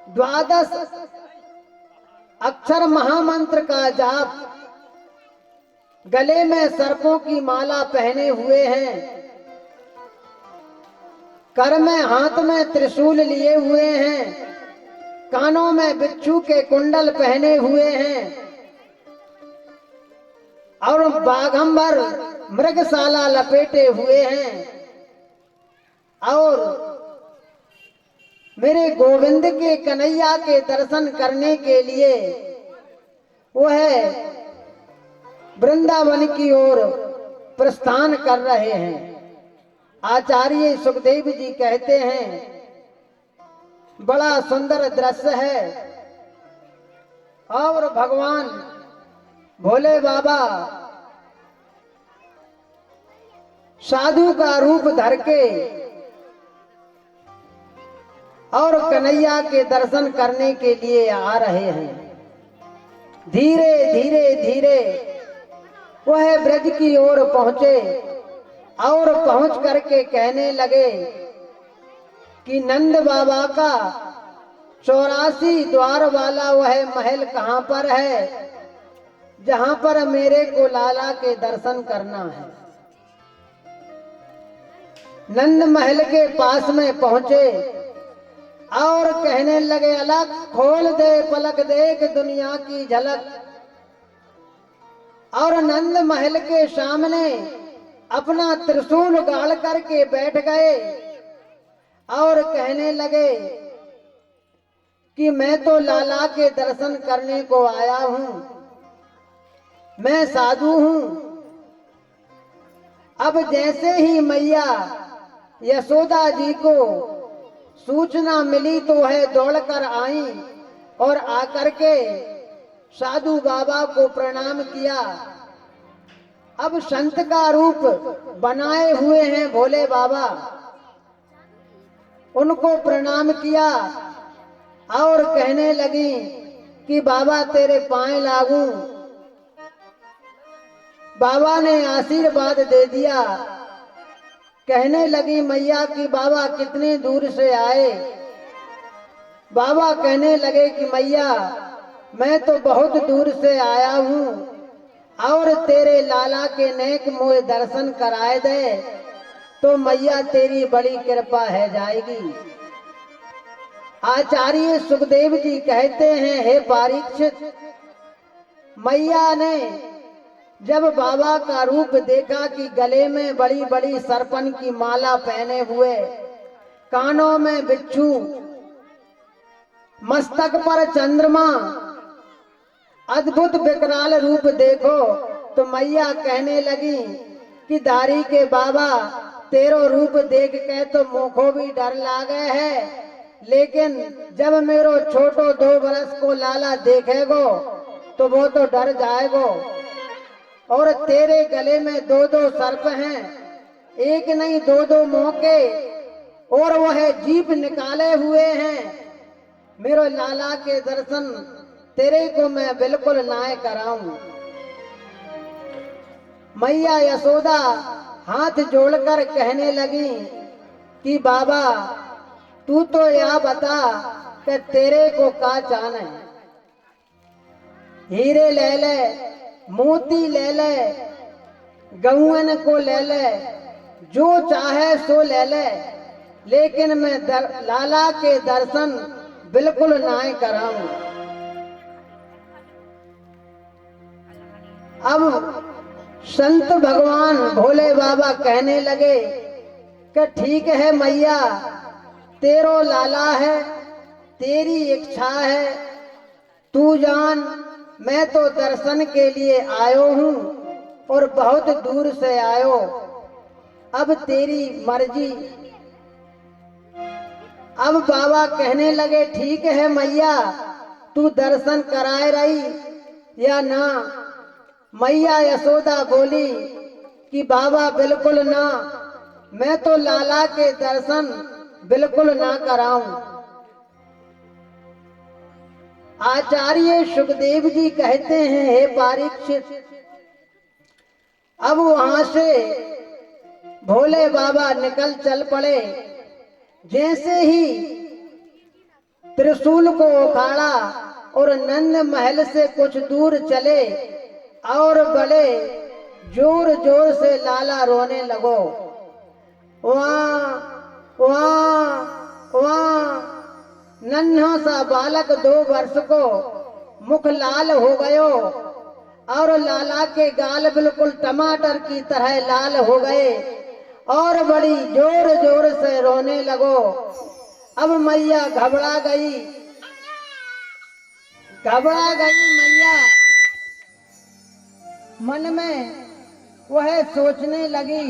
द्वादश अक्षर महामंत्र का जाप, गले में सर्पों की माला पहने हुए हैं, कर में हाथ में त्रिशूल लिए हुए हैं, कानों में बिच्छू के कुंडल पहने हुए हैं और बाघंबर मृगशाला लपेटे हुए हैं और मेरे गोविंद के कन्हैया के दर्शन करने के लिए वह वृंदावन की ओर प्रस्थान कर रहे हैं। आचार्य सुखदेव जी कहते हैं बड़ा सुंदर दृश्य है और भगवान भोले बाबा साधु का रूप धर के और कन्हैया के दर्शन करने के लिए आ रहे हैं। धीरे धीरे धीरे वह ब्रज की ओर पहुंचे और पहुंच करके कहने लगे कि नंद बाबा का 84 द्वार वाला वह महल कहां पर है जहां पर मेरे को लाला के दर्शन करना है। नंद महल के पास में पहुंचे और कहने लगे अलग खोल दे पलक देख दुनिया की झलक। और नंद महल के सामने अपना त्रिशूल गाड़ करके बैठ गए और कहने लगे कि मैं तो लाला के दर्शन करने को आया हूं, मैं साधु हूं। अब जैसे ही मैया यशोदा जी को सूचना मिली तो वह दौड़कर आई और आकर के साधु बाबा को प्रणाम किया। अब संत का रूप बनाए हुए हैं भोले बाबा, उनको प्रणाम किया और कहने लगी कि बाबा तेरे पांव लागूं। बाबा ने आशीर्वाद दे दिया। कहने लगी मैया कि बाबा कितने दूर से आए। बाबा कहने लगे कि मैया मैं तो बहुत दूर से आया हूं और तेरे लाला के नेक मोह दर्शन कराए दे तो मैया तेरी बड़ी कृपा है जाएगी। आचार्य सुखदेव जी कहते हैं हे परीक्षित, मैया ने जब बाबा का रूप देखा कि गले में बड़ी बड़ी सरपन की माला पहने हुए, कानों में बिच्छू, मस्तक पर चंद्रमा, अद्भुत विकराल रूप देखो तो मैया कहने लगी कि दारी के बाबा तेरो रूप देख के तो मोखो भी डर लागे है, लेकिन जब मेरो छोटो 2 बरस को लाला देखेगो तो वो तो डर जाएगो। और तेरे गले में 2-2 सर्प हैं, एक नहीं 2-2 मौके, और वह जीभ निकाले हुए हैं। मेरो लाला के दर्शन तेरे को मैं बिल्कुल ना कराऊं। मैया यशोदा हाथ जोड़कर कहने लगी कि बाबा तू तो यह बता कि तेरे को का चाहना है। हीरे ले ले, मोती ले ले, गौवन को ले ले, जो चाहे सो ले ले, लेकिन मैं लाला के दर्शन बिल्कुल ना कराऊं। अब संत भगवान भोले बाबा कहने लगे कि ठीक है मैया, तेरो लाला है, तेरी इच्छा है, तू जान, मैं तो दर्शन के लिए आयो हूं और बहुत दूर से आयो, अब तेरी मर्जी। अब बाबा कहने लगे ठीक है मैया, तू दर्शन कराए रही या ना। मैया यशोदा बोली कि बाबा बिल्कुल ना, मैं तो लाला के दर्शन बिल्कुल ना कराऊं। आचार्य सुखदेव जी कहते हैं हे परीक्षित, अब वहां से भोले बाबा निकल चल पड़े। जैसे ही त्रिशूल को उखाड़ा और नंद महल से कुछ दूर चले और बड़े जोर जोर से लाला रोने लगो। वाह वाह वाह। नन्हा सा बालक 2 वर्ष को मुख लाल हो गयो और लाला के गाल बिल्कुल टमाटर की तरह लाल हो गए और बड़ी जोर जोर से रोने लगो। अब मैया घबरा गई मैया मन में वह सोचने लगी,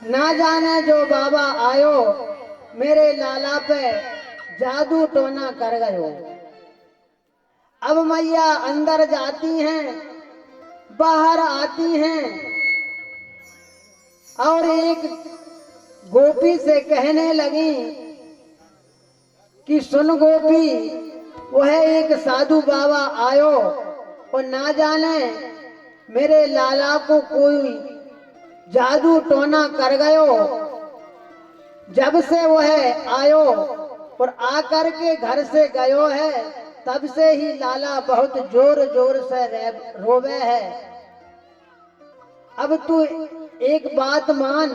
ना जाने जो बाबा आयो मेरे लाला पे जादू टोना कर गयो। अब मैया अंदर जाती हैं, बाहर आती हैं और एक गोपी से कहने लगी कि सुन गोपी, वह एक साधु बाबा आयो और ना जाने मेरे लाला को कोई जादू टोना कर गयो। जब से वह आयो और आकर के घर से गयो है, तब से ही लाला बहुत जोर जोर से रोवे है। अब तू एक बात मान,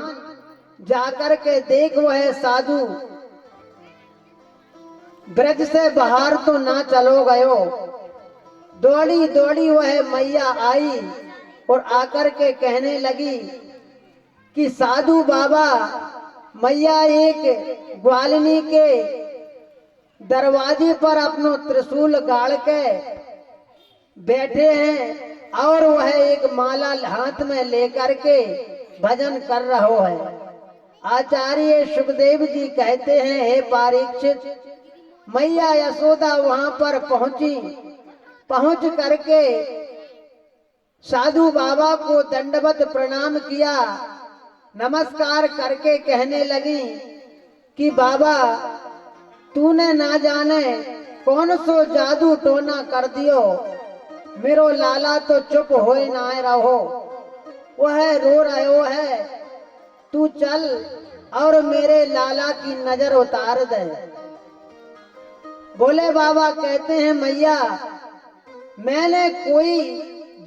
जाकर के देख वह साधु ब्रज से बाहर तो ना चलो गयो। दौड़ी दौड़ी वह मैया आई और आकर के कहने लगी कि साधु बाबा, मैया एक ग्वालिनी के दरवाजे पर अपनो त्रिशूल गाड़ के बैठे हैं और वह एक माला हाथ में लेकर के भजन कर रहो है। आचार्य सुखदेव जी कहते हैं, हे परीक्षित, मैया यशोदा वहां पर पहुंच करके साधु बाबा को दंडवत प्रणाम किया। नमस्कार करके कहने लगी कि बाबा, तूने ना जाने कौन सो जादू टोना कर दियो, मेरो लाला तो चुप होए ना रहो, वह रो रहो है। तू चल और मेरे लाला की नजर उतार दे। बोले बाबा कहते हैं, मैया मैंने कोई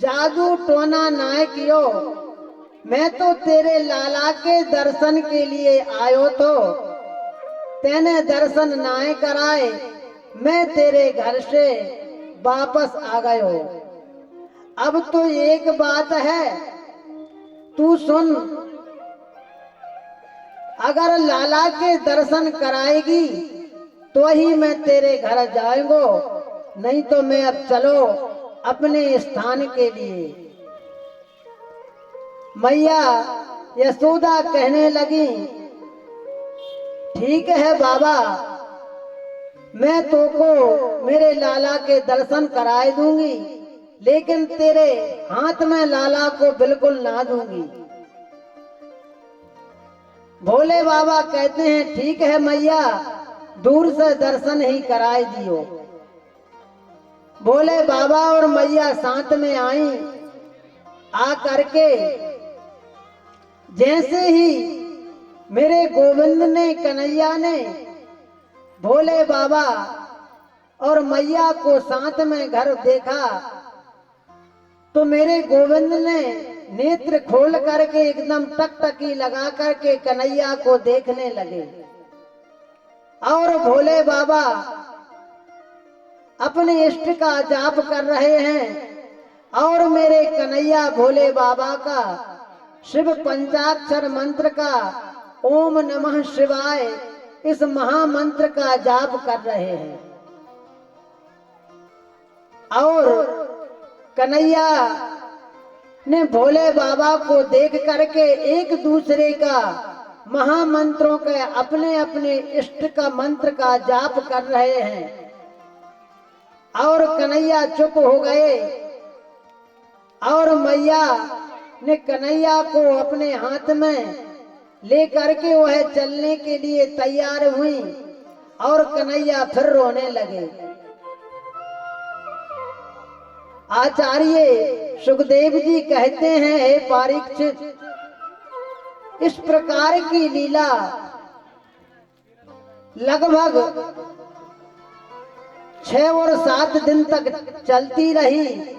जादू टोना ना कियो, मैं तो तेरे लाला के दर्शन के लिए आयो तो तेने दर्शन नाए कराए, मैं तेरे घर से वापस आ गयो। अब तो एक बात है, तू सुन, अगर लाला के दर्शन कराएगी तो ही मैं तेरे घर जाएंगो, नहीं तो मैं अब चलो अपने स्थान के लिए। मैया यशोदा कहने लगी, ठीक है बाबा, मैं तो को मेरे लाला के दर्शन कराए दूंगी, लेकिन तेरे हाथ में लाला को बिल्कुल ना दूंगी। भोले बाबा कहते हैं, ठीक है मैया, दूर से दर्शन ही कराए दियो। भोले बाबा और मैया साथ में आई। आ करके जैसे ही मेरे गोविंद ने, कन्हैया ने भोले बाबा और मैया को साथ में घर देखा, तो मेरे गोविंद ने नेत्र खोल करके एकदम टकटकी लगा करके कन्हैया को देखने लगे और भोले बाबा अपने इष्ट का जाप कर रहे हैं और मेरे कन्हैया भोले बाबा का शिव पंचाक्षर मंत्र का ओम नमः शिवाय इस महामंत्र का जाप कर रहे हैं। और कन्हैया ने भोले बाबा को देख करके एक दूसरे का महामंत्रों के अपने अपने इष्ट का मंत्र का जाप कर रहे हैं और कन्हैया चुप हो गए और मैया ने कन्हैया को अपने हाथ में ले करके वह चलने के लिए तैयार हुई और कन्हैया फिर रोने लगे। आचार्य सुखदेव जी कहते हैं, हे परीक्षित, इस प्रकार की लीला लगभग 6 और 7 दिन तक चलती रही।